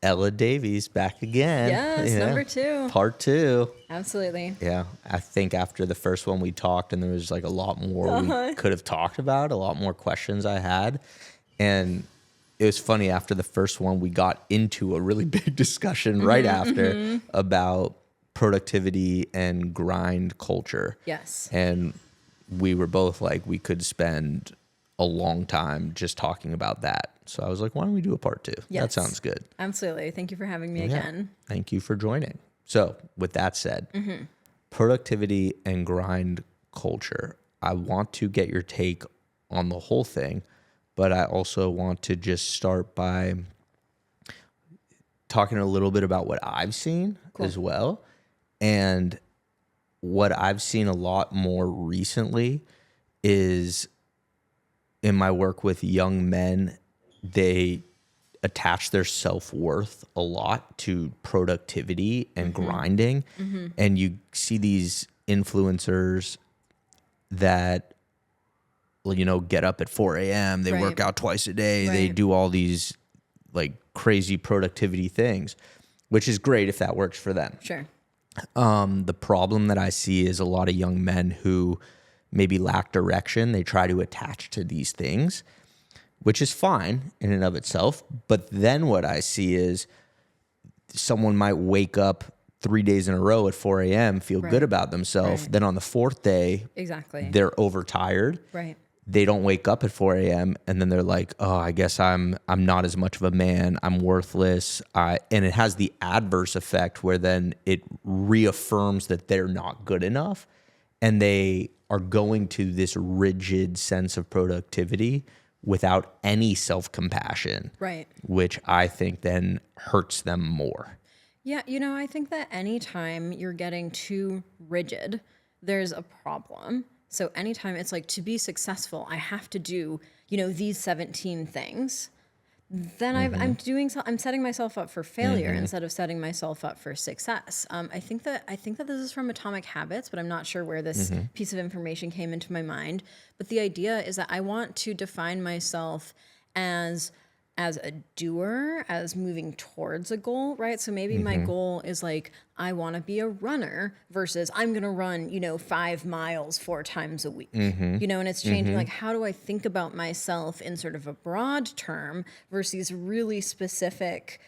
Ella Davies back again. Yes, number 2. Part 2. Absolutely. Yeah, I think after the first one we talked and there was like a lot more we could have talked about, a lot more questions I had. And it was funny, after the first one we got into a really big discussion right after about productivity and grind culture. Yes. And we were both like, we could spend a long time just talking about that. So I was like, why don't we do a part 2? Yes. That sounds good. Absolutely. Thank you for having me again. Thank you for joining. So with that said, productivity and grind culture, I want to get your take on the whole thing, but I also want to just start by talking a little bit about what I've seen as well. And what I've seen a lot more recently is in my work with young men, they attach their self-worth a lot to productivity and grinding. And you see these influencers that, you know, get up at 4 a.m., they work out twice a day, they do all these like crazy productivity things, which is great if that works for them. Sure. The problem that I see is a lot of young men who maybe lack direction. They try to attach to these things, which is fine in and of itself. But then what I see is someone might wake up 3 days in a row at 4 a.m., feel good about themselves. Then on the 4th day, they're overtired. Right. They don't wake up at 4 a.m. and then they're like, oh, I guess I'm not as much of a man. I'm worthless. And it has the adverse effect where then it reaffirms that they're not good enough. And they are going to this rigid sense of productivity without any self-compassion. Right. Which I think then hurts them more. Yeah, you know, I think that anytime you're getting too rigid, there's a problem. So anytime it's like, to be successful, I have to do, you know, these 17 things. Then I'm setting myself up for failure instead of setting myself up for success. I think that this is from Atomic Habits, but I'm not sure where this piece of information came into my mind. But the idea is that I want to define myself as a doer, as moving towards a goal, right? So maybe my goal is like, I want to be a runner versus I'm going to run, you know, 5 miles 4 times a week, you know, and it's changing. Like, how do I think about myself in sort of a broad term versus really specific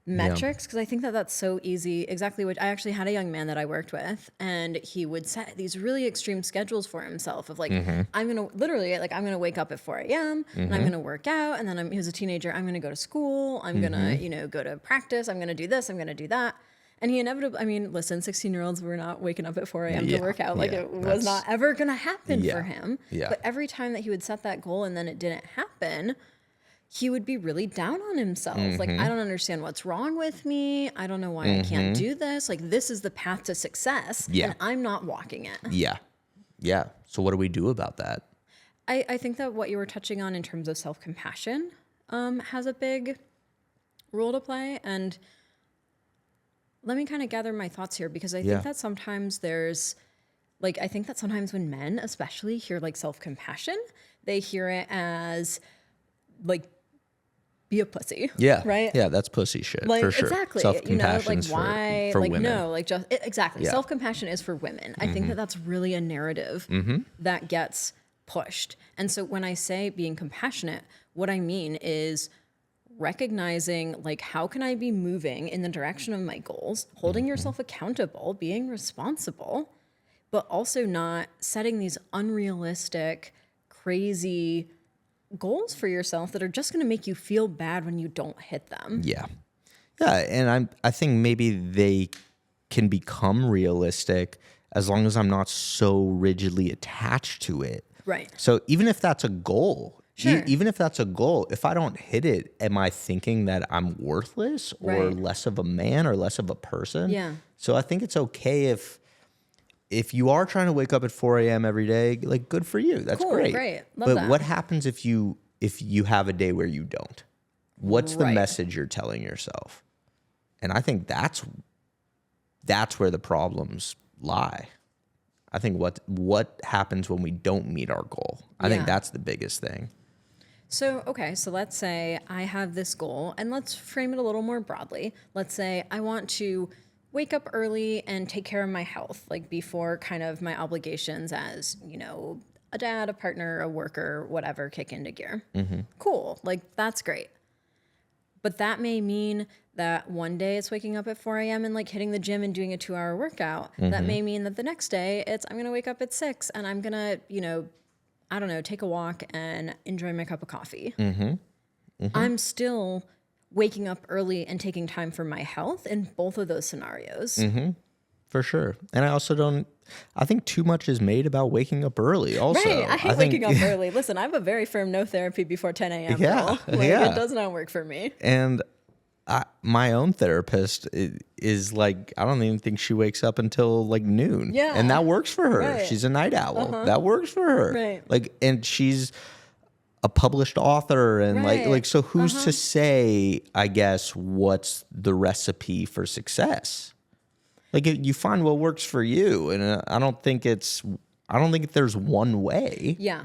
metrics? Because I think that that's so easy. Exactly what I actually had a young man that I worked with, and he would set these really extreme schedules for himself of like, I'm going to literally, like, I'm going to wake up at 4 a.m. and I'm going to work out. And then he was a teenager. I'm going to go to school. I'm going to, you know, go to practice. I'm going to do this. I'm going to do that. And he inevitably, I mean, listen, 16-year-olds were not waking up at 4 a.m. to work out. Like, it was not ever going to happen for him. But every time that he would set that goal and then it didn't happen, he would be really down on himself. Like, I don't understand what's wrong with me. I don't know why I can't do this. Like, this is the path to success, and I'm not walking it. Yeah. So what do we do about that? I think that what you were touching on in terms of self-compassion has a big role to play. And let me kind of gather my thoughts here, because I think that sometimes there's, like, I think that sometimes when men especially hear, like, self-compassion, they hear it as, like, be a pussy. Yeah. Right? Yeah, that's pussy shit, like, for sure. Exactly. Self-compassion's you know, like, why? for like, women. no, like, just, exactly. Self-compassion is for women. I think that that's really a narrative that gets pushed. And so when I say being compassionate, what I mean is recognizing, like, how can I be moving in the direction of my goals, holding yourself accountable, being responsible, but also not setting these unrealistic, crazy goals for yourself that are just going to make you feel bad when you don't hit them. Yeah, and I think maybe they can become realistic as long as I'm not so rigidly attached to it. Right. So even if that's a goal, Sure. even if that's a goal, if I don't hit it, am I thinking that I'm worthless or less of a man or less of a person? Yeah. So I think it's okay if you are trying to wake up at 4 a.m. every day, like, good for you. That's Cool, great. great. Love but that. what happens if you have a day where you don't? What's the message you're telling yourself? And I think that's where the problems lie. I think what happens when we don't meet our goal. I think Yeah. that's the biggest thing. So, okay, so let's say I have this goal, and let's frame it a little more broadly. Let's say I want to wake up early and take care of my health, like before kind of my obligations as, a dad, a partner, a worker, whatever, kick into gear. Cool, like that's great. But that may mean that one day it's waking up at 4 a.m. and like hitting the gym and doing a 2-hour workout. That may mean that the next day I'm going to wake up at 6 and I'm going to, I don't know, take a walk and enjoy my cup of coffee. I'm still waking up early and taking time for my health in both of those scenarios. For sure. And I think too much is made about waking up early also. Right. I hate waking up early. Listen, I have a very firm no therapy before 10 a.m. rule. It does not work for me. And my own therapist is like, I don't even think she wakes up until like noon. Yeah. And that works for her. Right. She's a night owl. That works for her. Right. Like, and she's a published author and Right. so who's to say, I guess, what's the recipe for success? Like you find what works for you. And I don't think there's one way. Yeah.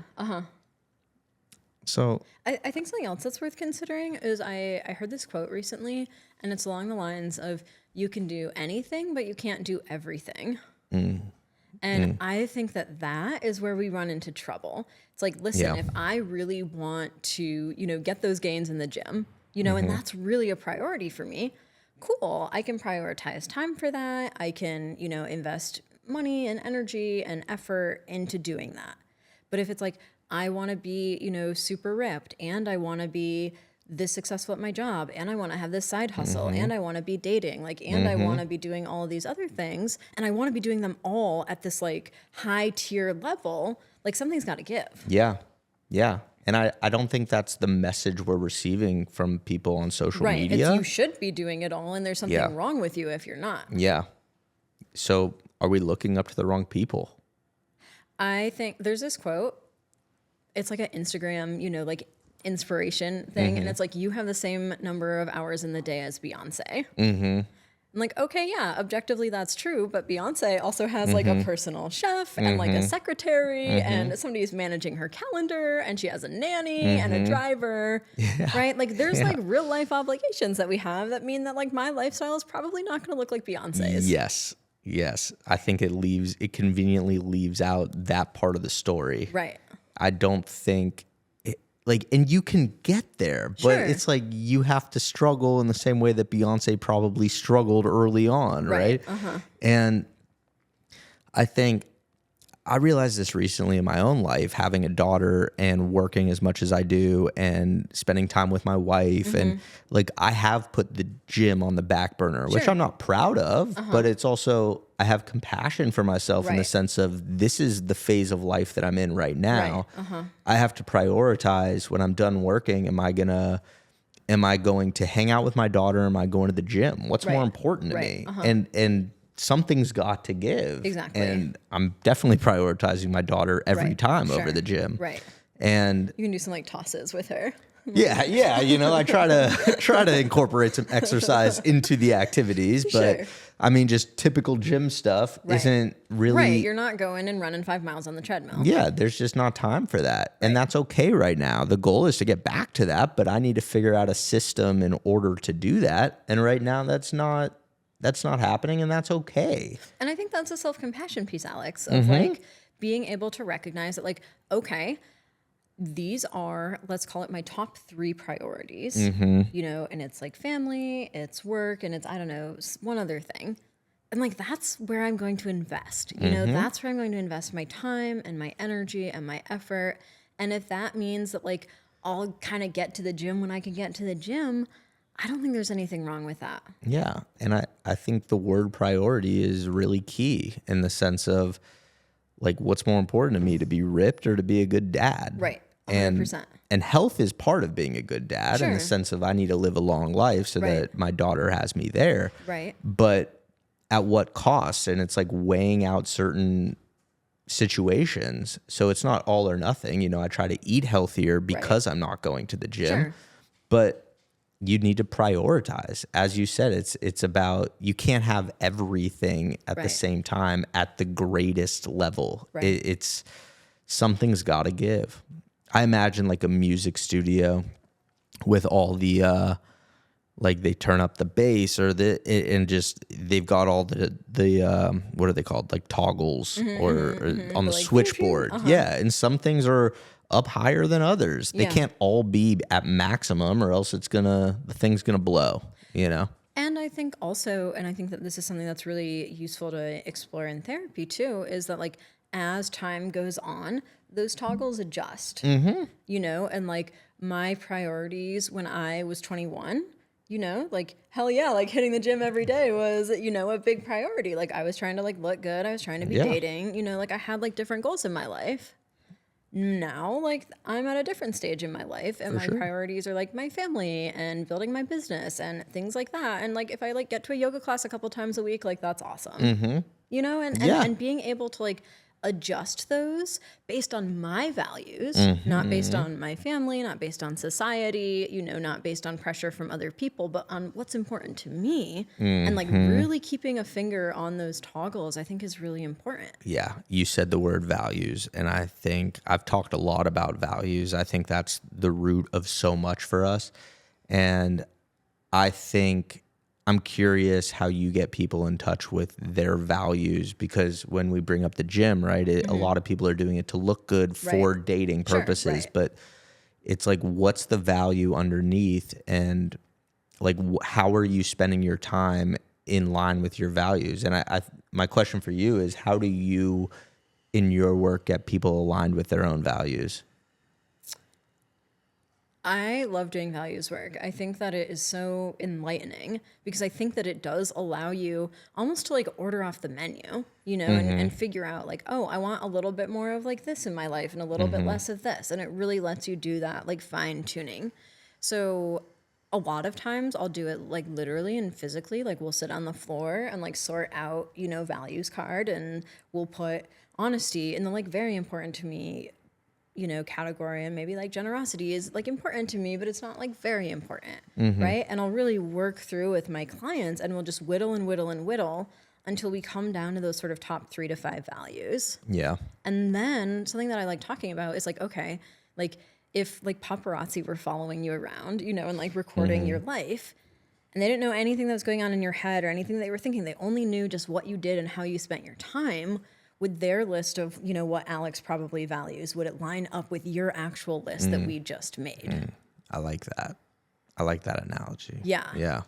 So I think something else that's worth considering is I heard this quote recently, and it's along the lines of, you can do anything, but you can't do everything. And I think that is where we run into trouble. It's like, listen, if I really want to, get those gains in the gym, and that's really a priority for me, cool. I can prioritize time for that. I can, invest money and energy and effort into doing that. But if it's like, I want to be, super ripped, and I want to be this successful at my job, and I want to have this side hustle, and I want to be dating, and I want to be doing all of these other things, and I want to be doing them all at this like high tier level, like something's got to give. Yeah. And I don't think that's the message we're receiving from people on social media. It's you should be doing it all, and there's something wrong with you if you're not. Yeah. So are we looking up to the wrong people? I think there's this quote. It's like an Instagram, like inspiration thing. And it's like, you have the same number of hours in the day as Beyonce. I'm like, okay, yeah, objectively that's true. But Beyonce also has like a personal chef and like a secretary and somebody who's managing her calendar, and she has a nanny and a driver, right? Like there's like real life obligations that we have that mean that like my lifestyle is probably not going to look like Beyonce's. Yes. I think it conveniently leaves out that part of the story. Right. I don't think and you can get there, but it's like you have to struggle in the same way that Beyonce probably struggled early on, right? And I think I realized this recently in my own life, having a daughter and working as much as I do and spending time with my wife. And like, I have put the gym on the back burner, which I'm not proud of, but it's also, I have compassion for myself in the sense of this is the phase of life that I'm in right now. I have to prioritize when I'm done working. Am I going to hang out with my daughter? Am I going to the gym? What's more important to me? And something's got to give. Exactly. And I'm definitely prioritizing my daughter every time over the gym. Right. And you can do some like tosses with her. Yeah. I try to incorporate some exercise into the activities, but I mean, just typical gym stuff isn't really right. You're not going and running 5 miles on the treadmill. Yeah, there's just not time for that, and that's okay right now. The goal is to get back to that, but I need to figure out a system in order to do that. And right now, that's not happening, and that's okay. And I think that's a self-compassion piece, Alex, of like being able to recognize that, like, okay, these are, let's call it my top 3 priorities, and it's like family, it's work, and it's, I don't know, one other thing. And like, that's where I'm going to invest, that's where I'm going to invest my time and my energy and my effort. And if that means that like, I'll kind of get to the gym when I can get to the gym, I don't think there's anything wrong with that. Yeah. And I think the word priority is really key in the sense of like, what's more important to me, to be ripped or to be a good dad? Right. 100%. And health is part of being a good dad in the sense of I need to live a long life so that my daughter has me there. Right. But at what cost? And it's like weighing out certain situations. So it's not all or nothing. I try to eat healthier because I'm not going to the gym. But you need to prioritize. As you said, it's about, you can't have everything at the Right. same time at the greatest level. Right. It's something's got to give. I imagine like a music studio with all the like they turn up the bass or and just they've got all the what are they called, like toggles or on the Like, switchboard. Yeah, and some things are up higher than others. They Yeah. can't all be at maximum, or else the thing's gonna blow. And I think also, and I think that this is something that's really useful to explore in therapy too, is that like as time goes on, those toggles adjust, and like my priorities when I was 21, like hell yeah, like hitting the gym every day was, a big priority. Like I was trying to like look good. I was trying to be Yeah. dating, like I had like different goals in my life. Now, like I'm at a different stage in my life and my priorities are like my family and building my business and things like that. And like if I like get to a yoga class a couple times a week, like that's awesome. And Yeah. and being able to like adjust those based on my values, not based on my family, not based on society, not based on pressure from other people, but on what's important to me. And like really keeping a finger on those toggles, I think is really important. Yeah, you said the word values, and I think I've talked a lot about values. I think that's the root of so much for us. And I think I'm curious how you get people in touch with their values, because when we bring up the gym, right, a lot of people are doing it to look good for dating purposes, right. but it's like, what's the value underneath, and like how are you spending your time in line with your values? And my question for you is, how do you in your work get people aligned with their own values? I love doing values work. I think that it is so enlightening because I think that it does allow you almost to like order off the menu, and figure out like, oh, I want a little bit more of like this in my life and a little bit less of this. And it really lets you do that like fine tuning. So a lot of times I'll do it like literally and physically, like we'll sit on the floor and like sort out, values card, and we'll put honesty in the like very important to me category, and maybe like generosity is like important to me, but it's not like very important, right? And I'll really work through with my clients, and we'll just whittle and whittle and whittle until we come down to those sort of top 3 to 5 values. Yeah. And then something that I like talking about is like, okay, like if like paparazzi were following you around, and like recording your life, and they didn't know anything that was going on in your head or anything that you were thinking, they only knew just what you did and how you spent your time. With their list of, what Alex probably values, would it line up with your actual list that we just made? I like that. I like that analogy. Yeah. Yeah.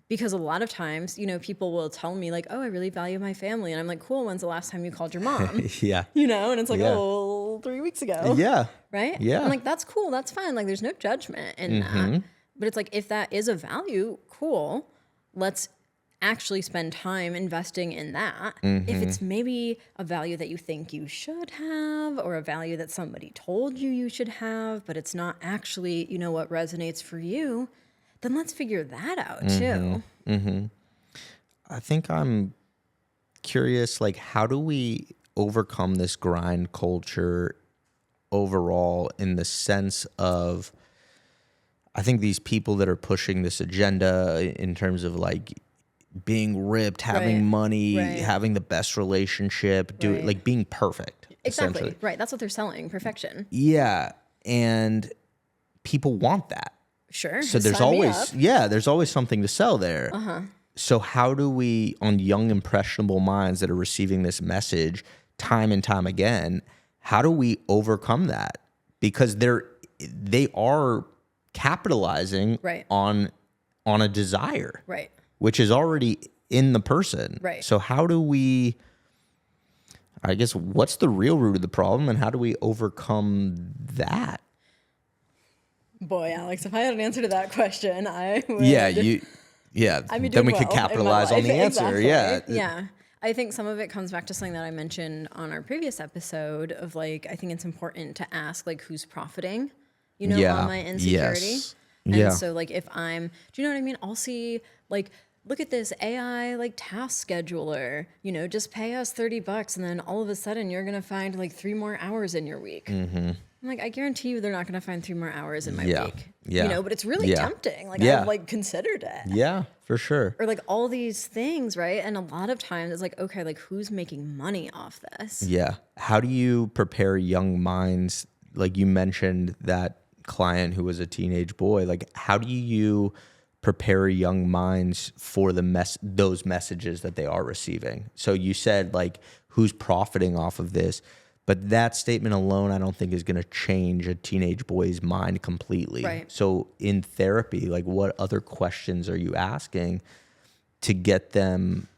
Because a lot of times, people will tell me like, oh, I really value my family. And I'm like, cool, when's the last time you called your mom? Yeah. And it's like, Yeah. oh, 3 weeks ago. Yeah. Right? Yeah. I'm like, that's cool. That's fine. Like, there's no judgment in that. But it's like, if that is a value, cool. Let's actually spend time investing in that. If it's maybe a value that you think you should have, or a value that somebody told you should have, but it's not actually, what resonates for you, then let's figure that out too. I think I'm curious, like, how do we overcome this grind culture overall, in the sense of, I think these people that are pushing this agenda in terms of like being ripped, having money, having the best relationship, like being perfect. Exactly. Right. That's what they're selling. Perfection. Yeah. And people want that. Sure. So there's always something to sell there. So how do we, on young impressionable minds that are receiving this message time and time again, how do we overcome that? Because they are capitalizing on a desire. Right. Which is already in the person. Right. So how do we, I guess, what's the real root of the problem, and how do we overcome that? Boy, Alex, if I had an answer to that question, I would. Then we could capitalize on the answer. Exactly. Yeah. Yeah. I think some of it comes back to something that I mentioned on our previous episode of like, I think it's important to ask like who's profiting, on my insecurity. Yes. And so like if do you know what I mean? I'll see like, look at this AI like task scheduler, just pay us $30 and then all of a sudden you're going to find like 3 more hours in your week. I'm like, I guarantee you they're not going to find 3 more hours in my week. Yeah. But it's really tempting. Like, Yeah. I've like considered it. Yeah, for sure. Or like all these things, right? And a lot of times it's like, okay, like who's making money off this? Yeah. How do you prepare young minds? Like you mentioned that client who was a teenage boy. Like, how do you prepare young minds for those messages that they are receiving? So you said like, who's profiting off of this? But that statement alone, I don't think is going to change a teenage boy's mind completely. Right. So in therapy, like what other questions are you asking to get them,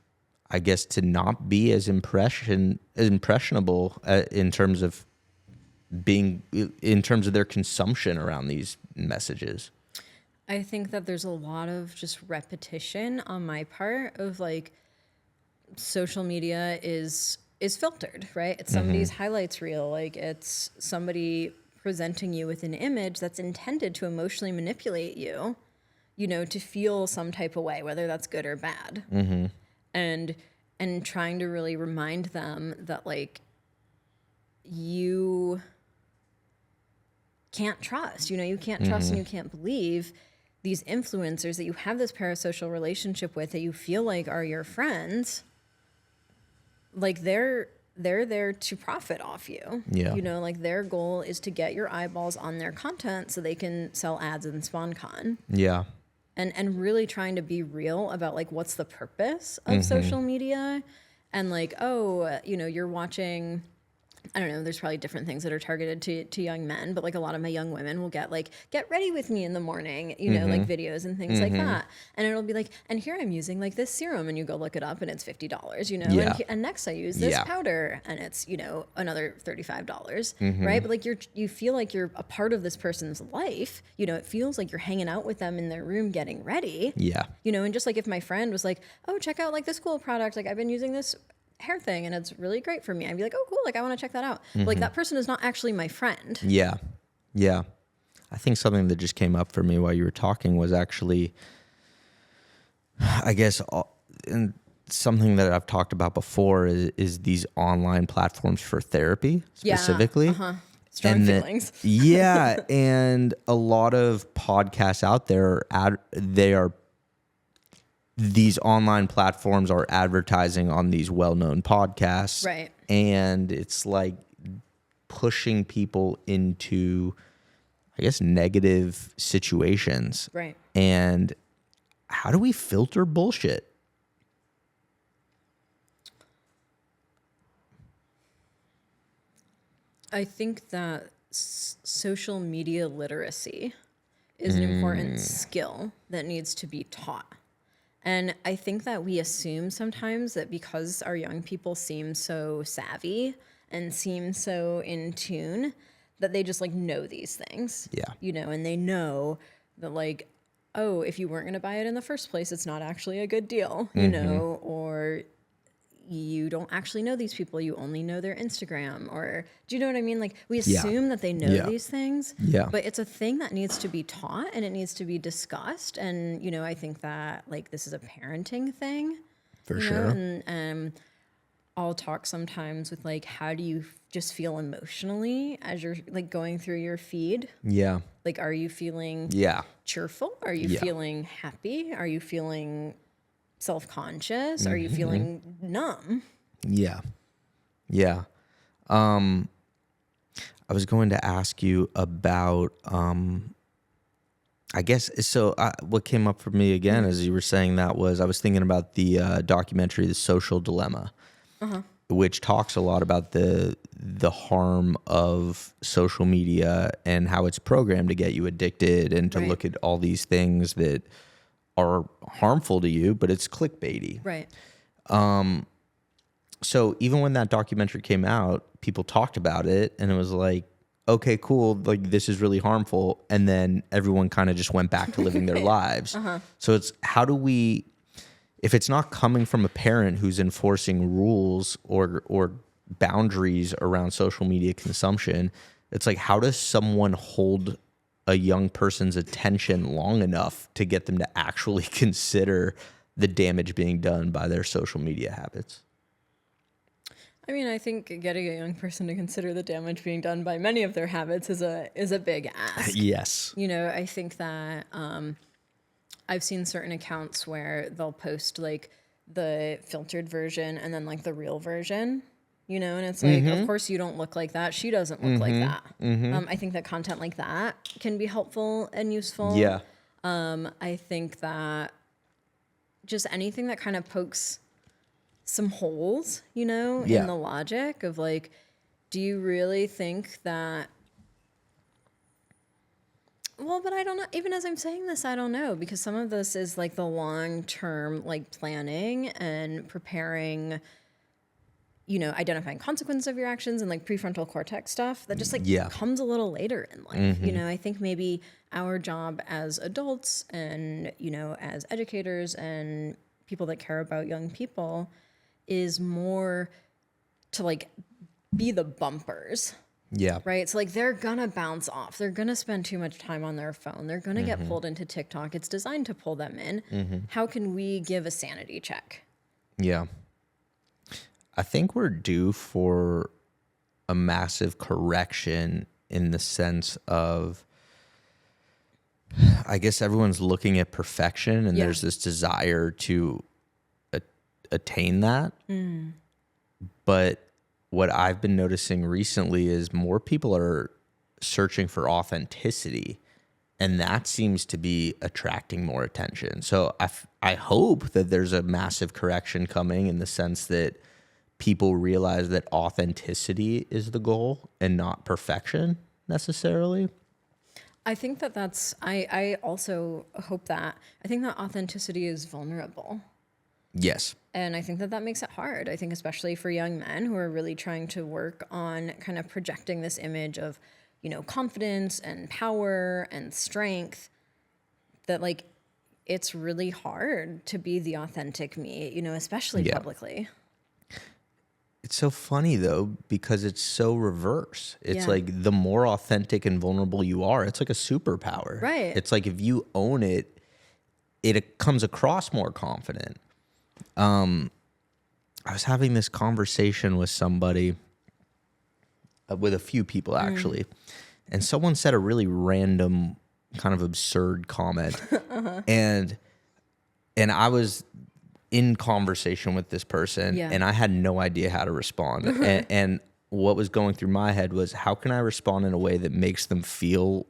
I guess, to not be as impressionable in terms of their consumption around these messages? I think that there's a lot of just repetition on my part of like social media is filtered, right? It's somebody's highlights reel. Like it's somebody presenting you with an image that's intended to emotionally manipulate you, to feel some type of way, whether that's good or bad. And trying to really remind them that like you can't trust, you can't trust and you can't believe these influencers that you have this parasocial relationship with that you feel like are your friends. Like they're there to profit off you. Yeah. Like their goal is to get your eyeballs on their content so they can sell ads in SpawnCon. Yeah. And really trying to be real about like what's the purpose of social media and like, you're watching, I don't know, there's probably different things that are targeted to young men, but like a lot of my young women will get like, get ready with me in the morning, like videos and things like that. And it'll be like, and here I'm using like this serum and you go look it up and it's $50, Yeah. and next I use this powder and it's, another $35, right? But like you feel like you're a part of this person's life, it feels like you're hanging out with them in their room getting ready. Yeah. And just like if my friend was like, oh, check out like this cool product, like I've been using this hair thing and it's really great for me, I'd be like, oh cool, like I want to check that out. But like that person is not actually my friend. Yeah. I think something that just came up for me while you were talking was actually, I guess, and something that I've talked about before is these online platforms for therapy specifically. Strong feelings. And a lot of podcasts out there these online platforms are advertising on these well-known podcasts. Right. And it's like pushing people into, I guess, negative situations. Right. And how do we filter bullshit? I think that social media literacy is an important skill that needs to be taught. And I think that we assume sometimes that because our young people seem so savvy and seem so in tune that they just like know these things. Yeah. And they know that like, oh, if you weren't going to buy it in the first place, it's not actually a good deal, or you don't actually know these people. You only know their Instagram, or do you know what I mean? Like we assume that they know these things, but it's a thing that needs to be taught and it needs to be discussed. And, I think that like this is a parenting thing for sure. And I'll talk sometimes with like, how do you just feel emotionally as you're like going through your feed? Yeah. Like, are you feeling cheerful? Are you feeling happy? Are you feeling self-conscious? Are you feeling numb? Yeah. I was going to ask you about, I guess, so what came up for me again as you were saying that was I was thinking about the documentary, The Social Dilemma, which talks a lot about the harm of social media and how it's programmed to get you addicted and to look at all these things that are harmful to you, but it's clickbaity. Right. So even when that documentary came out, people talked about it and it was like, okay, cool. Like this is really harmful. And then everyone kind of just went back to living their lives. So it's how do we, if it's not coming from a parent who's enforcing rules or boundaries around social media consumption, it's like, how does someone hold a young person's attention long enough to get them to actually consider the damage being done by their social media habits? I mean, I think getting a young person to consider the damage being done by many of their habits is a big ask. Yes. You know, I think that I've seen certain accounts where they'll post like the filtered version and then like the real version, you know, and it's like, of course you don't look like that. She doesn't look like that. I think that content like that can be helpful and useful. Yeah. I think that just anything that kind of pokes some holes, you know, Yeah. in the logic of like, do you really think that? Well, but I don't know. Even as I'm saying this, I don't know, because some of this is like the long term, like planning and preparing, you know, identifying consequences of your actions and like prefrontal cortex stuff that just like Yeah. comes a little later in life. You know, I think maybe our job as adults and, you know, as educators and people that care about young people is more to like be the bumpers. Yeah. Right. So like they're gonna bounce off. They're gonna spend too much time on their phone. They're gonna get pulled into TikTok. It's designed to pull them in. How can we give a sanity check? Yeah. I think we're due for a massive correction in the sense of, I guess everyone's looking at perfection and Yeah. there's this desire to attain that. But what I've been noticing recently is more people are searching for authenticity, and that seems to be attracting more attention. So I hope that there's a massive correction coming in the sense that people realize that authenticity is the goal and not perfection necessarily. I think that I also hope that. I think that authenticity is vulnerable. Yes. And I think that that makes it hard. I think especially for young men who are really trying to work on kind of projecting this image of, you know, confidence and power and strength, that like it's really hard to be the authentic me, you know, especially Yeah. publicly. It's so funny though, because it's so reverse. It's Yeah. like the more authentic and vulnerable you are, it's like a superpower. Right. It's like if you own it, it comes across more confident. I was having this conversation with somebody, with a few people actually, and someone said a really random, kind of absurd comment, and I was in conversation with this person, Yeah. and I had no idea how to respond, and what was going through my head was, how can I respond in a way that makes them feel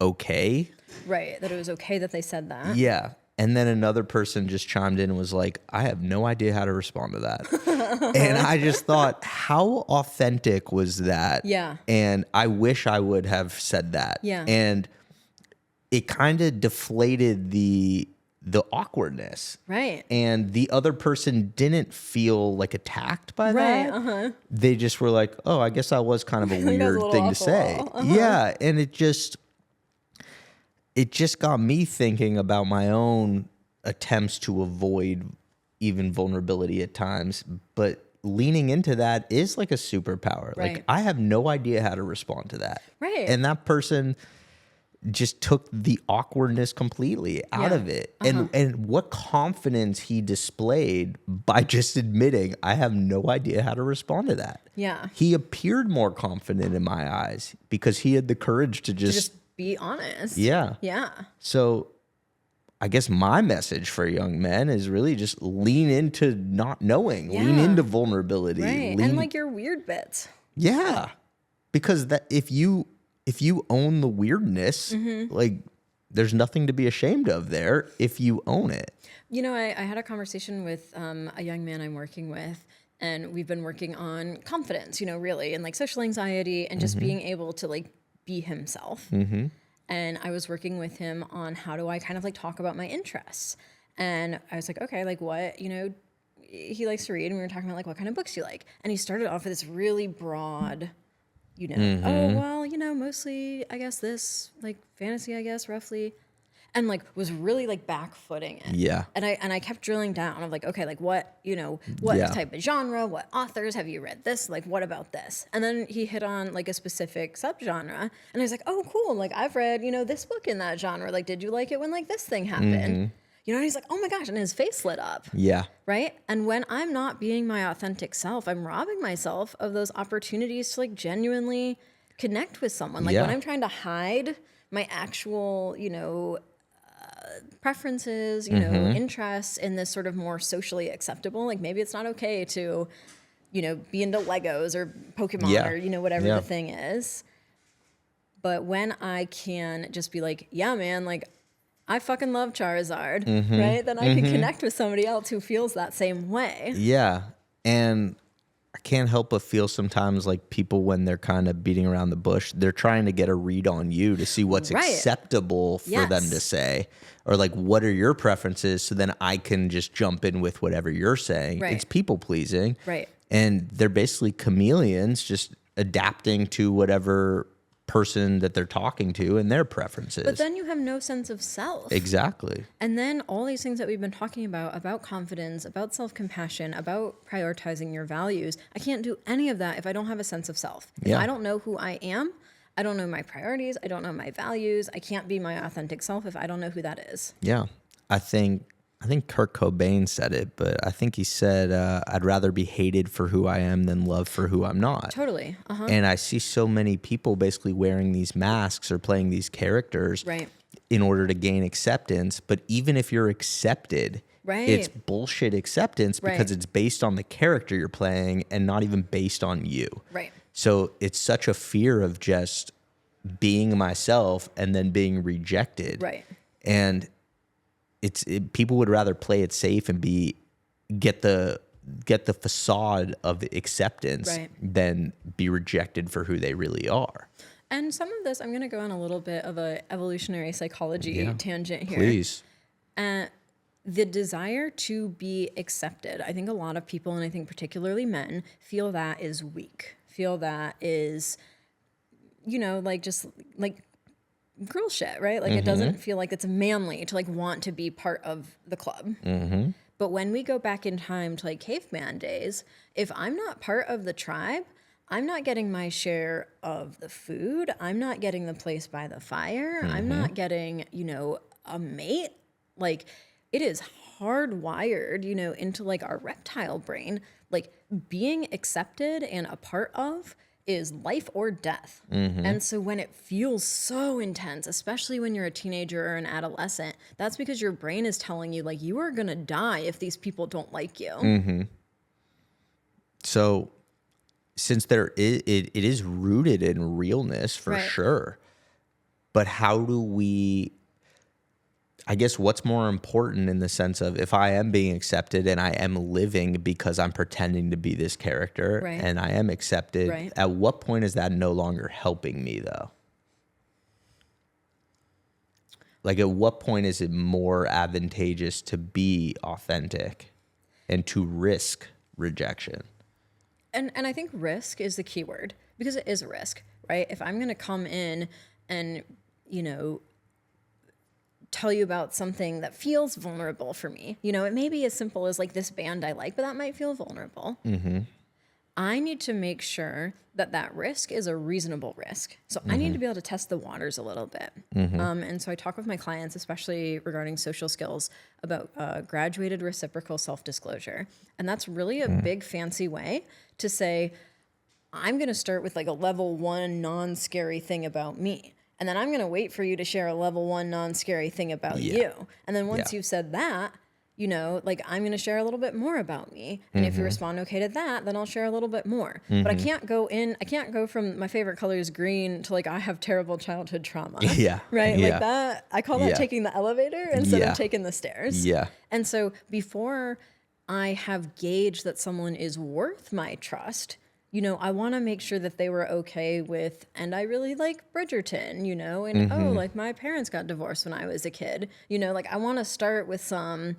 okay? Right. That it was okay that they said that. Yeah. And then another person just chimed in and was like, I have no idea how to respond to that. And I just thought, how authentic was that? Yeah. And I wish I would have said that. Yeah. And it kind of deflated the awkwardness. Right. And the other person didn't feel like attacked by Right. that. They just were like, oh, I guess that was kind of a That was a weird little thing to off the say. wall. Yeah. And it just got me thinking about my own attempts to avoid even vulnerability at times. But leaning into that is like a superpower. Right. Like, I have no idea how to respond to that. Right. And that person just took the awkwardness completely out Yeah. of it. And what confidence he displayed by just admitting, I have no idea how to respond to that. Yeah. He appeared more confident in my eyes because he had the courage to Just be honest. yeah. Yeah. So I guess my message for young men is really just lean into not knowing, lean Yeah. into vulnerability. Right. lean- And like your weird bits. yeah. Because that if you own the weirdness, Mm-hmm. like there's nothing to be ashamed of there if you own it. You know, I had a conversation with a young man I'm working with, and we've been working on confidence, you know, really, and like social anxiety and just being able to like be himself. And I was working with him on how do I kind of like talk about my interests. And I was like, okay, like what, you know, he likes to read, and we were talking about like what kind of books you like. And he started off with this really broad, you know, oh, well, you know, mostly, I guess this, like fantasy, I guess, roughly. And like was really like backfooting it. Yeah. And I kept drilling down. I'm like, okay, like what, you know, what Yeah. type of genre, what authors have you read this? Like, what about this? And then he hit on like a specific subgenre. And I was like, oh, cool. Like I've read, you know, this book in that genre. Like, did you like it when like this thing happened? and he's like, oh my gosh, and his face lit up. Yeah. Right. And when I'm not being my authentic self, I'm robbing myself of those opportunities to like genuinely connect with someone. Like when I'm trying to hide my actual, preferences, interests in this sort of more socially acceptable, like maybe it's not okay to, be into Legos or Pokemon or, whatever the thing is. But when I can just be like, yeah, man, like I fucking love Charizard, right? Then I can connect with somebody else who feels that same way. Yeah. And I can't help but feel sometimes like people, when they're kind of beating around the bush, they're trying to get a read on you to see what's acceptable for them to say, or like, what are your preferences? So then I can just jump in with whatever you're saying. It's people pleasing. Right. And they're basically chameleons, just adapting to whatever person that they're talking to and their preferences. But then you have no sense of self. Exactly. And then all these things that we've been talking about confidence, about self-compassion, about prioritizing your values, I can't do any of that if I don't have a sense of self. If I don't know who I am, I don't know my priorities, I don't know my values, I can't be my authentic self if I don't know who that is. Yeah. I think Kurt Cobain said it, but I think he said, I'd rather be hated for who I am than loved for who I'm not. Totally. And I see so many people basically wearing these masks or playing these characters in order to gain acceptance. But even if you're accepted, it's bullshit acceptance because it's based on the character you're playing and not even based on you. Right. So it's such a fear of just being myself and then being rejected. Right. And people would rather play it safe and get the facade of acceptance than be rejected for who they really are. And some of this, I'm going to go on a little bit of a evolutionary psychology tangent here. Please. The desire to be accepted. I think a lot of people, and I think particularly men, feel that is weak. Feel that is, just like girl shit, right? Like it doesn't feel like it's manly to like want to be part of the club. But when we go back in time to like caveman days, if I'm not part of the tribe, I'm not getting my share of the food. I'm not getting the place by the fire. I'm not getting, a mate. Like it is hardwired, into like our reptile brain, like being accepted and a part of is life or death. And so when it feels so intense, especially when you're a teenager or an adolescent, that's because your brain is telling you like you are going to die if these people don't like you. So since it is rooted in realness for sure, but how do we, I guess what's more important in the sense of if I am being accepted and I am living because I'm pretending to be this character and I am accepted, at what point is that no longer helping me though? Like at what point is it more advantageous to be authentic and to risk rejection? And I think risk is the key word because it is a risk, right? If I'm going to come in and, tell you about something that feels vulnerable for me. It may be as simple as like this band I like, but that might feel vulnerable. I need to make sure that risk is a reasonable risk. So I need to be able to test the waters a little bit. And so I talk with my clients, especially regarding social skills, about graduated reciprocal self-disclosure. And that's really a big fancy way to say, I'm going to start with like a level 1 non-scary thing about me. And then I'm going to wait for you to share a level 1 non-scary thing about you. And then once you've said that, like I'm going to share a little bit more about me. And if you respond okay to that, then I'll share a little bit more. But I can't go from my favorite color is green to like I have terrible childhood trauma. Right? Like that, I call that taking the elevator instead of taking the stairs. And so before I have gauged that someone is worth my trust, I want to make sure that they were okay with, and I really like Bridgerton, and like my parents got divorced when I was a kid, like I want to start with some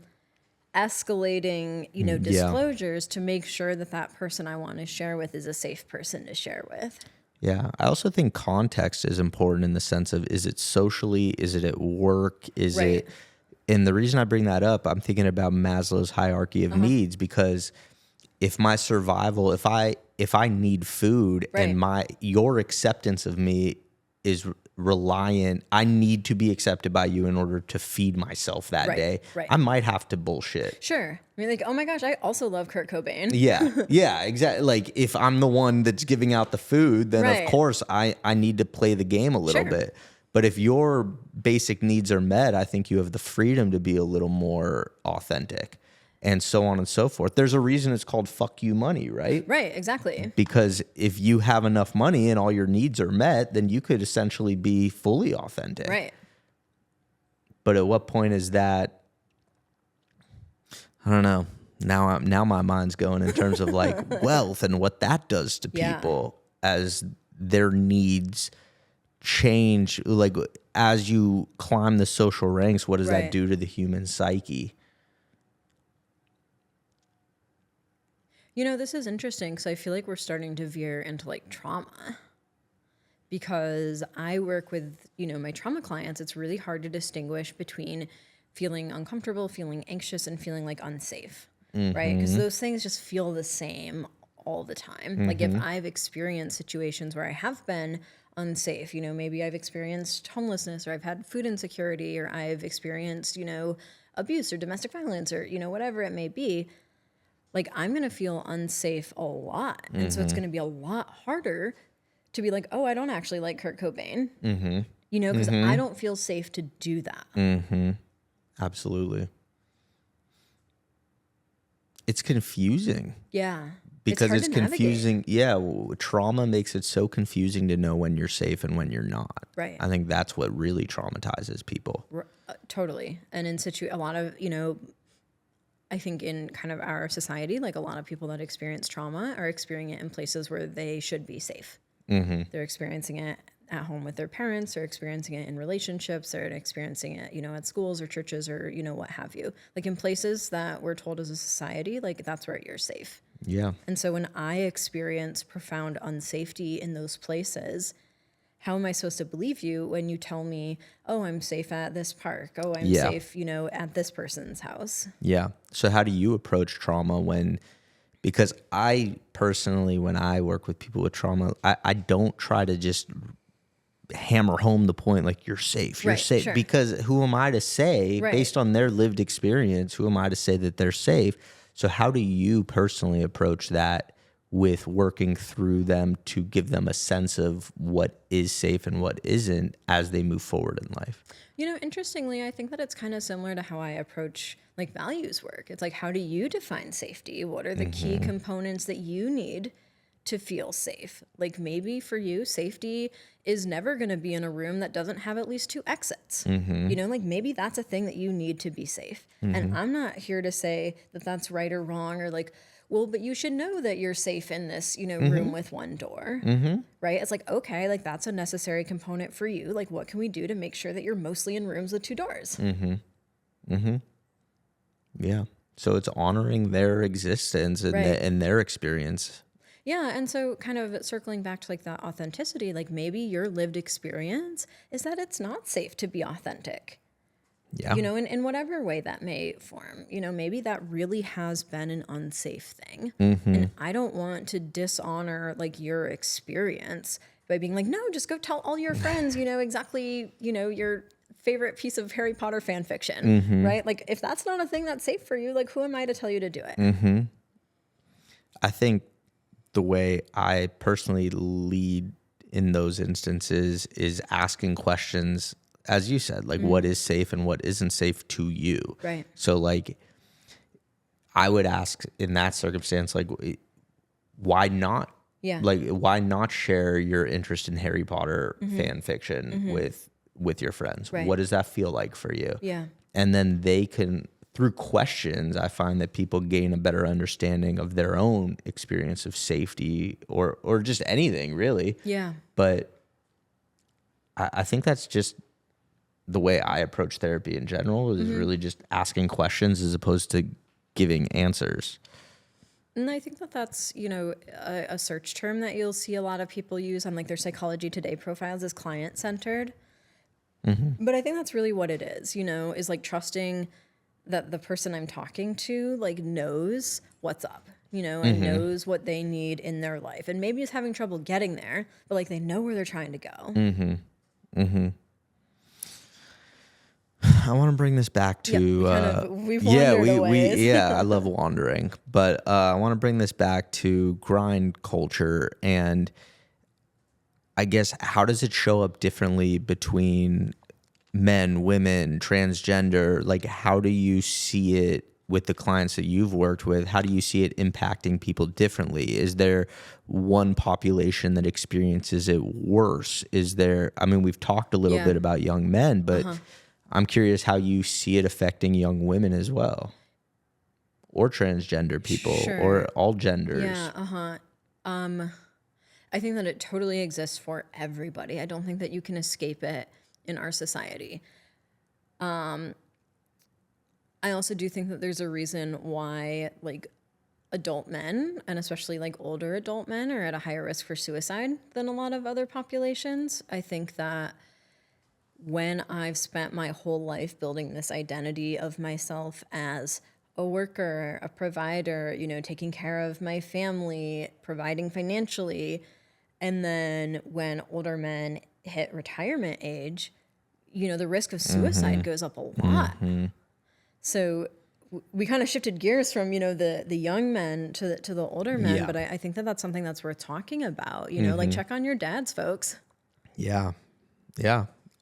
escalating, disclosures to make sure that person I want to share with is a safe person to share with. Yeah. I also think context is important in the sense of, is it socially, is it at work, is it, and the reason I bring that up, I'm thinking about Maslow's hierarchy of needs, because if my survival, if I need food and your acceptance of me is reliant. I need to be accepted by you in order to feed myself that day. Right. I might have to bullshit. Sure. I mean, like, oh my gosh, I also love Kurt Cobain. Yeah, exactly. Like if I'm the one that's giving out the food, then of course I need to play the game a little bit. But if your basic needs are met, I think you have the freedom to be a little more authentic. And so on and so forth. There's a reason it's called fuck you money, right? Right, exactly. Because if you have enough money and all your needs are met, then you could essentially be fully authentic. Right. But at what point is that? I don't know. Now my mind's going in terms of like wealth and what that does to people as their needs change. Like as you climb the social ranks, what does that do to the human psyche? You know, this is interesting because I feel like we're starting to veer into like trauma. Because I work with, my trauma clients, it's really hard to distinguish between feeling uncomfortable, feeling anxious, and feeling like unsafe, right? Because those things just feel the same all the time. Like if I've experienced situations where I have been unsafe, maybe I've experienced homelessness or I've had food insecurity or I've experienced, abuse or domestic violence or, whatever it may be, like I'm going to feel unsafe a lot. And so it's going to be a lot harder to be like, oh, I don't actually like Kurt Cobain, because I don't feel safe to do that. Absolutely. It's confusing. Yeah. Because it's confusing. Yeah. Trauma makes it so confusing to know when you're safe and when you're not. Right. I think that's what really traumatizes people. Totally. And in a lot of, I think in kind of our society, like a lot of people that experience trauma are experiencing it in places where they should be safe. They're experiencing it at home with their parents, or experiencing it in relationships, or experiencing it, at schools or churches or, what have you. Like in places that we're told as a society, like that's where you're safe. Yeah. And so when I experience profound unsafety in those places, how am I supposed to believe you when you tell me, oh, I'm safe at this park. Oh, I'm safe, at this person's house. Yeah. So how do you approach trauma because I personally, when I work with people with trauma, I don't try to just hammer home the point like you're safe, safe. Sure. Because who am I to say, based on their lived experience, who am I to say that they're safe? So how do you personally approach that with working through them to give them a sense of what is safe and what isn't as they move forward in life? Interestingly, I think that it's kind of similar to how I approach like values work. It's like, how do you define safety? What are the key components that you need to feel safe? Like maybe for you, safety is never going to be in a room that doesn't have at least 2 exits. Like maybe that's a thing that you need to be safe. And I'm not here to say that that's right or wrong, or like, well, but you should know that you're safe in this, room with 1 door, right? It's like, okay, like that's a necessary component for you. Like what can we do to make sure that you're mostly in rooms with 2 doors? Yeah. So it's honoring their existence and their experience. Yeah. And so kind of circling back to like that authenticity, like maybe your lived experience is that it's not safe to be authentic. Yeah. In whatever way that may form, maybe that really has been an unsafe thing. And I don't want to dishonor like your experience by being like, no, just go tell all your friends, exactly, your favorite piece of Harry Potter fan fiction, right? Like if that's not a thing that's safe for you, like who am I to tell you to do it? I think the way I personally lead in those instances is asking questions, as you said, like what is safe and what isn't safe to you. Right. So like I would ask in that circumstance, like why not? Yeah. Like why not share your interest in Harry Potter fan fiction with your friends? Right. What does that feel like for you? Yeah. And then they can, through questions, I find that people gain a better understanding of their own experience of safety or just anything really. Yeah. But I think that's just the way I approach therapy in general is really just asking questions as opposed to giving answers. And I think that that's, a search term that you'll see a lot of people use on like their Psychology Today profiles is client-centered. But I think that's really what it is like trusting that the person I'm talking to like knows what's up, and knows what they need in their life. And maybe is having trouble getting there, but like they know where they're trying to go. I want to bring this back to we've wandered a ways. yeah, I love wandering, but I want to bring this back to grind culture, and I guess how does it show up differently between men, women, transgender? Like, how do you see it with the clients that you've worked with? How do you see it impacting people differently? Is there one population that experiences it worse? Is there, I mean, we've talked a little bit about young men, but I'm curious how you see it affecting young women as well, or transgender people, or all genders. Yeah, I think that it totally exists for everybody. I don't think that you can escape it in our society. I also do think that there's a reason why, like, adult men, and especially like older adult men, are at a higher risk for suicide than a lot of other populations. I think that when I've spent my whole life building this identity of myself as a worker, a provider, you know, taking care of my family, providing financially, and then when older men hit retirement age, you know, the risk of suicide goes up a lot. So we kind of shifted gears from, you know, the young men to the older men, but I think that that's something that's worth talking about, you know, like check on your dads, folks. Yeah.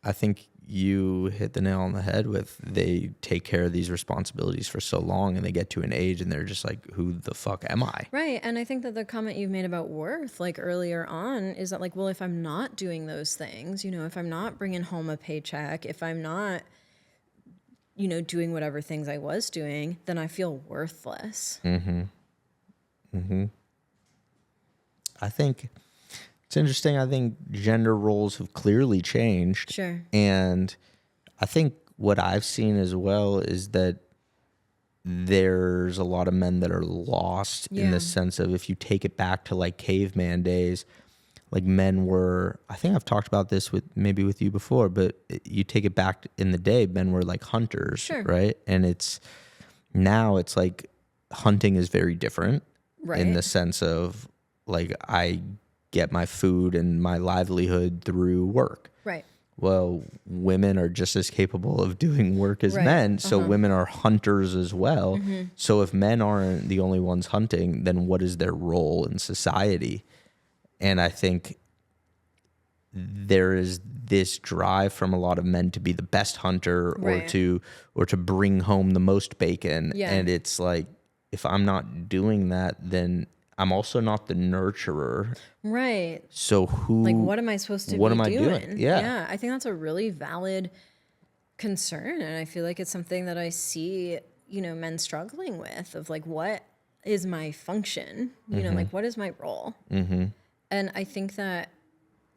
I think you hit the nail on the head with, they take care of these responsibilities for so long and they get to an age and they're just like, who the fuck am I? Right. And I think that the comment you've made about worth, like earlier on, is that like, well, if I'm not doing those things, you know, if I'm not bringing home a paycheck, if I'm not, you know, doing whatever things I was doing, then I feel worthless. I think it's interesting. I think gender roles have clearly changed. Sure. And I think what I've seen as well is that there's a lot of men that are lost in the sense of, if you take it back to like caveman days, like men were, I think I've talked about this with you before, but you take it back in the day, men were like hunters, right? And now it's like hunting is very different in the sense of like, I get my food and my livelihood through work. Right. Well, women are just as capable of doing work as men. So women are hunters as well. So if men aren't the only ones hunting, then what is their role in society? And I think there is this drive from a lot of men to be the best hunter or to bring home the most bacon. And it's like, if I'm not doing that, then I'm also not the nurturer. Right. So what am I supposed to be doing? I doing? Yeah. I think that's a really valid concern. And I feel like it's something that I see, you know, men struggling with, of like, what is my function? You know, like, what is my role? And I think that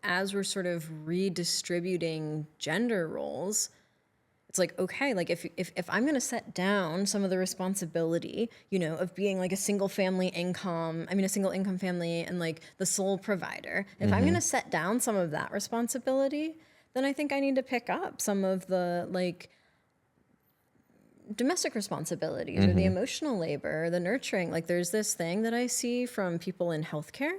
as we're sort of redistributing gender roles, it's like, okay, like if I'm going to set down some of the responsibility, you know, of being like a single income family and like the sole provider, if I'm going to set down some of that responsibility, then I think I need to pick up some of the like domestic responsibilities or the emotional labor, the nurturing. Like, there's this thing that I see from people in healthcare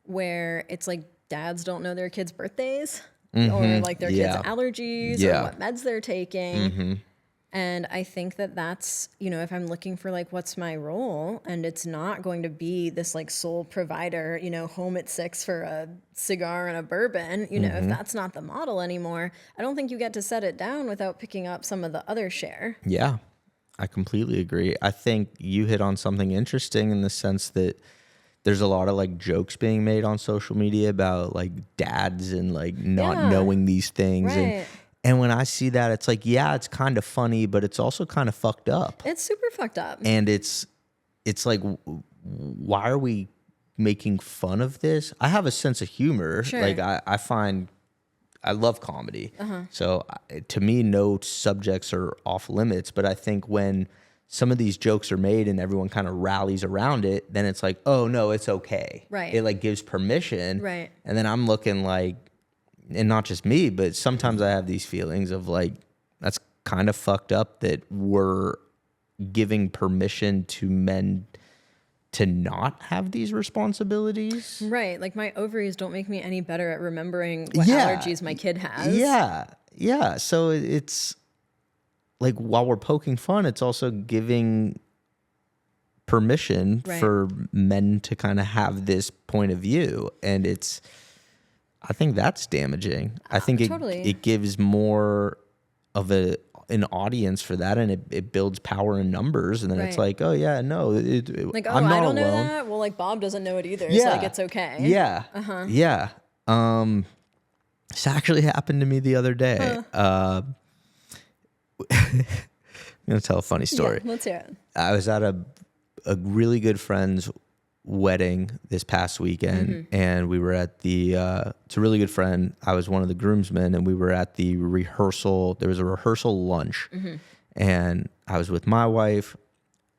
where it's like dads don't know their kids' birthdays. Or like their kids' allergies or what meds they're taking. And I think that that's, you know, if I'm looking for like, what's my role? And it's not going to be this like sole provider, you know, home at 6 for a cigar and a bourbon, you know, if that's not the model anymore, I don't think you get to set it down without picking up some of the other share. Yeah, I completely agree. I think you hit on something interesting in the sense that there's a lot of like jokes being made on social media about like dads and like not knowing these things. And when I see that, it's like, yeah, it's kind of funny, but it's also kind of fucked up. It's super fucked up. And it's like, why are we making fun of this? I have a sense of humor. Like I find, I love comedy. So to me, no subjects are off limits, but I think when some of these jokes are made and everyone kind of rallies around it, then it's like, oh no, it's okay. Right. It like gives permission. Right. And then I'm looking like, and not just me, but sometimes I have these feelings of like, that's kind of fucked up that we're giving permission to men to not have these responsibilities. Right. Like my ovaries don't make me any better at remembering what Yeah. allergies my kid has. Yeah. Yeah. So it's like, while we're poking fun, it's also giving permission Right. for men to kind of have this point of view. And I think that's damaging. I think Totally. it gives more of an audience for that, and it builds power in numbers. And then it's Right. like, oh yeah, no, Like, oh, I'm not I don't know alone. that. Well, like Bob doesn't know it either. Yeah. So like it's okay. Yeah. Yeah. This actually happened to me the other day. I'm going to tell a funny story. Yeah, let's hear it. I was at a really good friend's wedding this past weekend, and we were at it's a really good friend. I was one of the groomsmen, and we were at the rehearsal. There was a rehearsal lunch, and I was with my wife,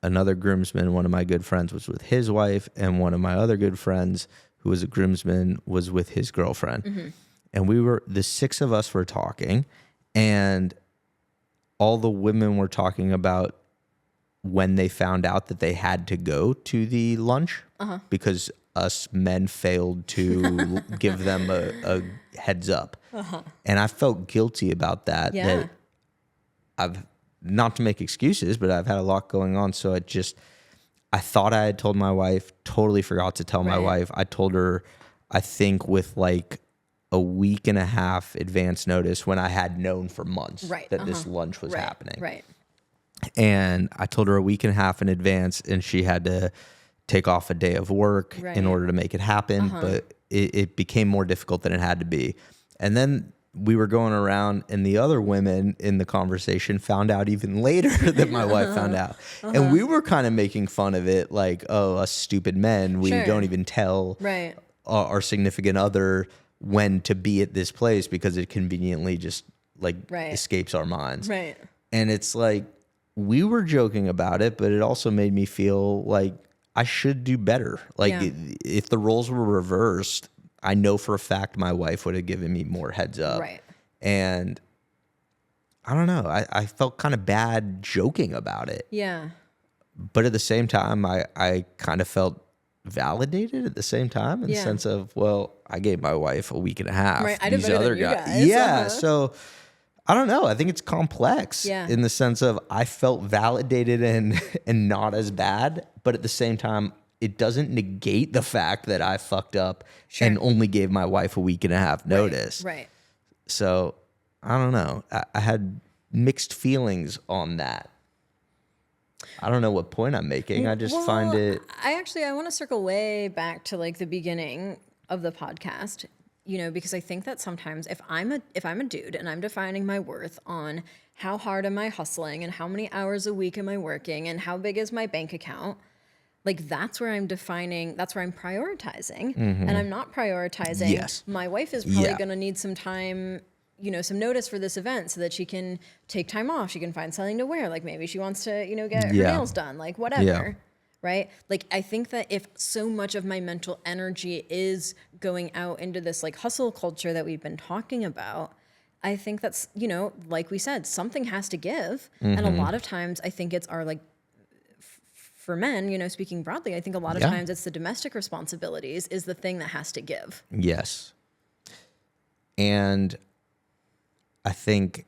another groomsman, one of my good friends was with his wife, and one of my other good friends, who was a groomsman, was with his girlfriend. And the six of us were talking, and all the women were talking about when they found out that they had to go to the lunch because us men failed to give them a heads up. And I felt guilty about that. Yeah. That I've, not to make excuses, but I've had a lot going on. So I thought I had told my wife, totally forgot to tell my wife. I told her, I think with like a week and a half advance notice, when I had known for months that this lunch was happening. Right. And I told her a week and a half in advance, and she had to take off a day of work in order to make it happen. But it became more difficult than it had to be. And then we were going around, and the other women in the conversation found out even later that my wife found out. And we were kind of making fun of it, like, oh, us stupid men, we don't even tell our significant other when to be at this place because it conveniently just like escapes our minds. Right. And it's like, we were joking about it, but it also made me feel like I should do better. Like if the roles were reversed, I know for a fact my wife would have given me more heads up. Right. And I don't know. I felt kind of bad joking about it. Yeah. But at the same time, I kind of felt validated at the same time in the sense of, well, I gave my wife a week and a half. Right. I did These better other than you guys. guys. Yeah. So I don't know. I think it's complex Yeah. in the sense of I felt validated and not as bad, but at the same time, it doesn't negate the fact that I fucked up and only gave my wife a week and a half notice. Right. So I don't know. I had mixed feelings on that. I don't know what point I'm making. I just find it. I want to circle way back to like the beginning of the podcast, you know, because I think that sometimes if I'm a dude and I'm defining my worth on how hard am I hustling and how many hours a week am I working and how big is my bank account, like that's where I'm prioritizing. And I'm not prioritizing. My wife is probably going to need some time, you know, some notice for this event so that she can take time off. She can find something to wear. Like maybe she wants to, you know, get her nails done, like whatever. Right? Like I think that if so much of my mental energy is going out into this like hustle culture that we've been talking about, I think that's, you know, like we said, something has to give. And a lot of times I think it's our like, for men, you know, speaking broadly, I think a lot of times it's the domestic responsibilities is the thing that has to give. Yes. And I think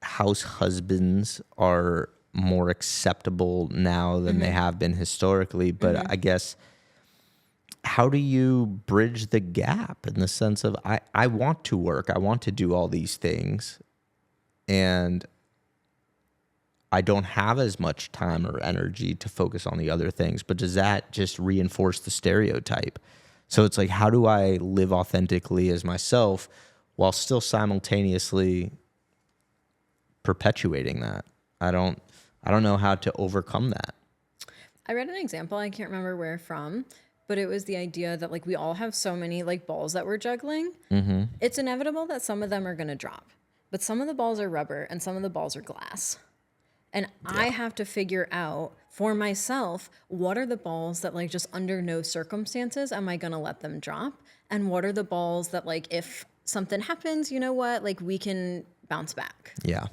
house husbands are more acceptable now than they have been historically. But I guess, how do you bridge the gap in the sense of I want to work, I want to do all these things, and I don't have as much time or energy to focus on the other things, but does that just reinforce the stereotype? So it's like, how do I live authentically as myself while still simultaneously perpetuating that? I don't know how to overcome that. I read an example, I can't remember where from, but it was the idea that like we all have so many like balls that we're juggling. It's inevitable that some of them are going to drop, but some of the balls are rubber and some of the balls are glass. And I have to figure out for myself, what are the balls that like just under no circumstances am I going to let them drop? And what are the balls that like if something happens, you know what, like we can bounce back. Yeah.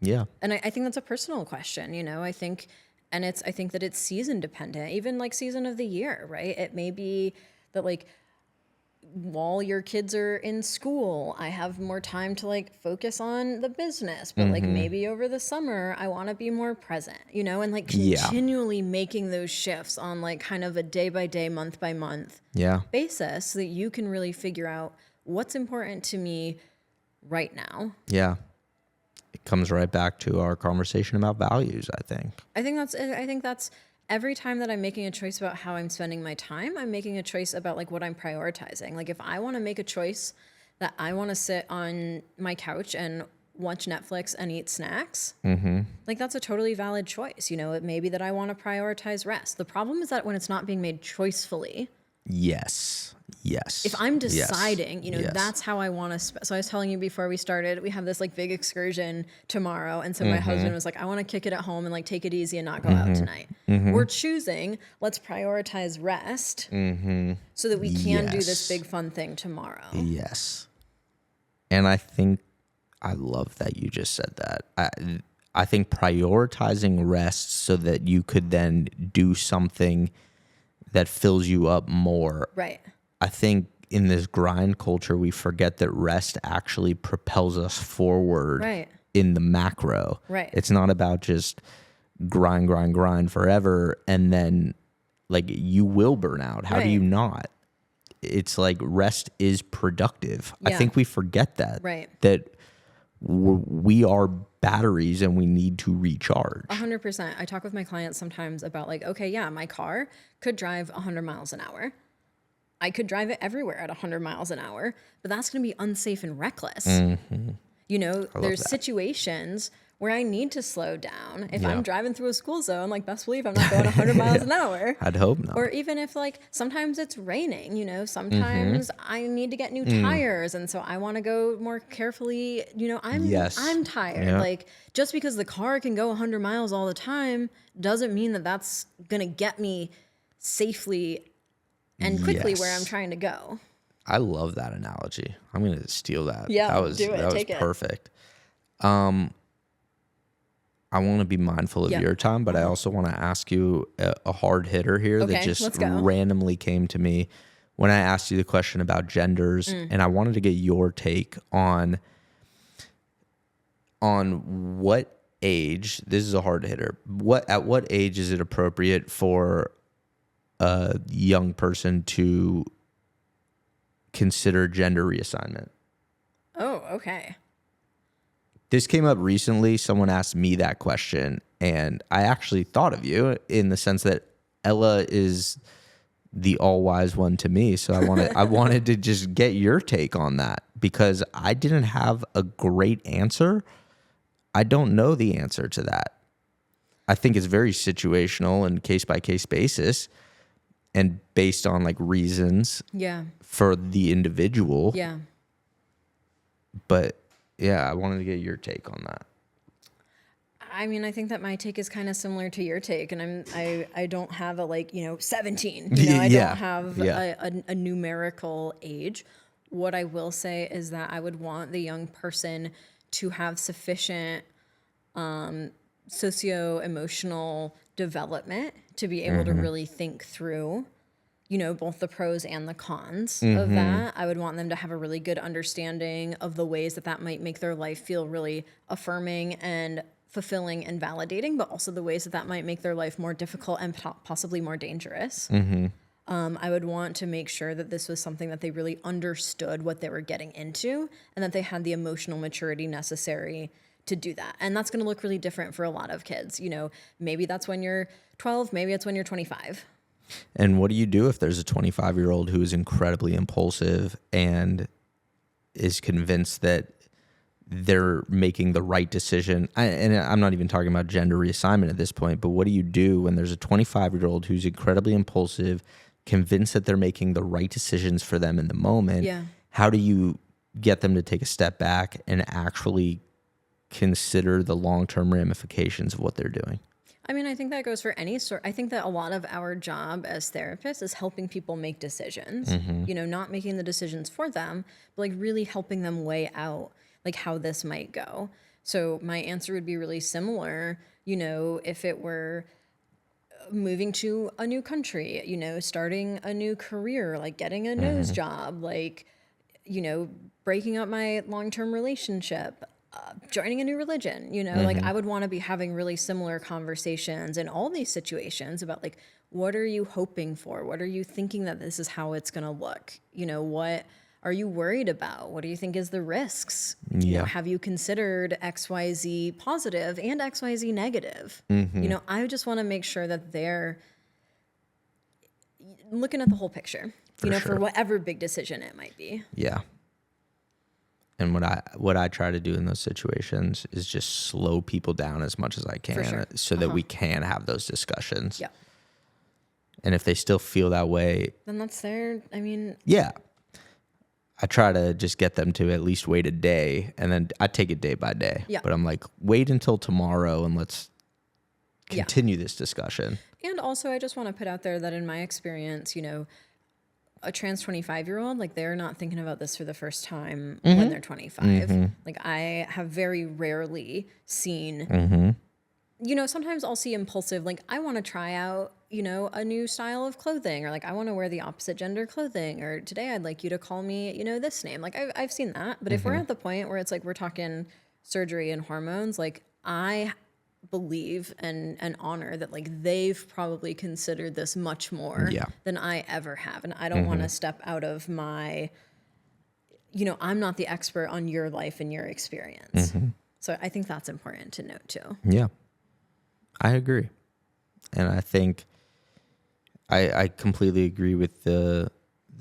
Yeah. And I think that's a personal question, you know. I think And I think that it's season dependent, even like season of the year, right? It may be that like while your kids are in school, I have more time to like focus on the business, but like maybe over the summer, I want to be more present, and like Yeah. continually making those shifts on like kind of a day by day, month by month Yeah. basis so that you can really figure out what's important to me right now. Yeah. It comes right back to our conversation about values, I think. I think that's every time that I'm making a choice about how I'm spending my time, I'm making a choice about like what I'm prioritizing. Like if I want to make a choice that I want to sit on my couch and watch Netflix and eat snacks, like that's a totally valid choice. It may be that I want to prioritize rest. The problem is that when it's not being made choicefully, Yes. if I'm Yes. deciding, Yes. that's how I want to. So I was telling you before we started, we have this like big excursion tomorrow. And so my husband was like, I want to kick it at home and like take it easy and not go out tonight. We're choosing, let's prioritize rest so that we can do this big fun thing tomorrow. Yes. And I think I love that you just said that. I think prioritizing rest so that you could then do something that fills you up more. Right. I think in this grind culture, we forget that rest actually propels us forward Right. in the macro. Right. It's not about just grind forever and then like you will burn out. How do Right. you not? It's like rest is productive. I Yeah. think we forget that. Right. That we are batteries and we need to recharge. 100%. I talk with my clients sometimes about like, okay, yeah, my car could drive 100 miles an hour. I could drive it everywhere at 100 miles an hour, but that's going to be unsafe and reckless. There's situations where I need to slow down. If I'm driving through a school zone, like best believe I'm not going 100 miles an hour. I'd hope not. Or even if like sometimes it's raining, sometimes I need to get new tires. And so I want to go more carefully, I'm tired. Yeah. Like just because the car can go 100 miles all the time doesn't mean that that's going to get me safely and quickly where I'm trying to go. I love that analogy. I'm going to steal that. Yeah, that was, do it. That Take was it. perfect. I want to be mindful of your time, but I also want to ask you a hard hitter here that Okay, let's just go. randomly came to me when I asked you the question about genders, and I wanted to get your take on what age. This is a hard hitter. At what age is it appropriate for a young person to consider gender reassignment? Oh, okay. This came up recently. Someone asked me that question, and I actually thought of you in the sense that Ella is the all-wise one to me. So I wanted to just get your take on that because I didn't have a great answer. I don't know the answer to that. I think it's very situational and case-by-case basis and based on like reasons for the individual. Yeah. But yeah, I wanted to get your take on that. I mean, I think that my take is kind of similar to your take, and I don't have a 17. I don't have a numerical age. What I will say is that I would want the young person to have sufficient socio-emotional development to be able to really think through both the pros and the cons of that. I would want them to have a really good understanding of the ways that might make their life feel really affirming and fulfilling and validating, but also the ways that might make their life more difficult and possibly more dangerous. I would want to make sure that this was something that they really understood what they were getting into and that they had the emotional maturity necessary to do that. And that's going to look really different for a lot of kids. Maybe that's when you're 12, maybe it's when you're 25. And what do you do if there's a 25-year-old who is incredibly impulsive and is convinced that they're making the right decision? And I'm not even talking about gender reassignment at this point, but what do you do when there's a 25-year-old who's incredibly impulsive, convinced that they're making the right decisions for them in the moment? Yeah. How do you get them to take a step back and actually consider the long-term ramifications of what they're doing? I mean, I think that goes for any sort. I think that a lot of our job as therapists is helping people make decisions, not making the decisions for them, but really helping them weigh out how this might go. So my answer would be really similar, if it were moving to a new country, you know, starting a new career, like getting a nose job, like, you know, breaking up my long-term relationship, joining a new religion, you know, like I would want to be having really similar conversations in all these situations about like, what are you hoping for? What are you thinking that this is how it's going to look? You know, what are you worried about? What do you think is the risks? You know, have you considered XYZ positive and XYZ negative? You know, I just want to make sure that they're looking at the whole picture, you know, for whatever big decision it might be. Yeah. And what I try to do in those situations is just slow people down as much as I can so that we can have those discussions. Yeah. And if they still feel that way, Then that's their, I mean, yeah. I try to just get them to at least wait a day, and then I take it day by day. Yeah. But I'm like, wait until tomorrow and let's continue this discussion. And also I just want to put out there that in my experience, you know, a trans 25-year-old, like they're not thinking about this for the first time when they're 25. Like I have very rarely seen, you know, sometimes I'll see impulsive, like I want to try out, you know, a new style of clothing, or like I want to wear the opposite gender clothing, or today I'd like you to call me, you know, this name. Like I've seen that. But if we're at the point where it's like we're talking surgery and hormones, like I believe and honor that like they've probably considered this much more than I ever have. And I don't want to step out of my, you know, I'm not the expert on your life and your experience. So I think that's important to note too. Yeah, I agree. And I think I completely agree with the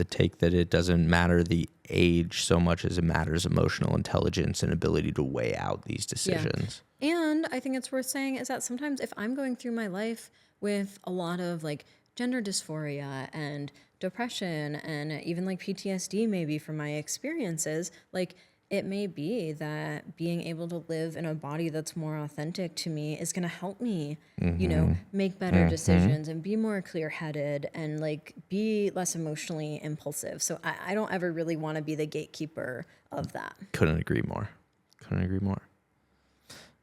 take that it doesn't matter the age so much as it matters emotional intelligence and ability to weigh out these decisions. And I think it's worth saying is that sometimes if I'm going through my life with a lot of like gender dysphoria and depression and even like PTSD maybe from my experiences, like it may be that being able to live in a body that's more authentic to me is going to help me, you know, make better decisions and be more clear-headed and like be less emotionally impulsive. So I don't ever really want to be the gatekeeper of that. Couldn't agree more. Couldn't agree more.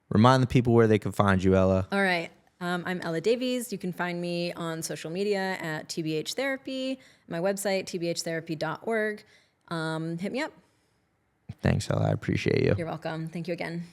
Remind the people where they can find you, Ella. All right. I'm Ella Davies. You can find me on social media at TBH Therapy, my website, tbhtherapy.org. Hit me up. Thanks, Ella. I appreciate you. You're welcome. Thank you again.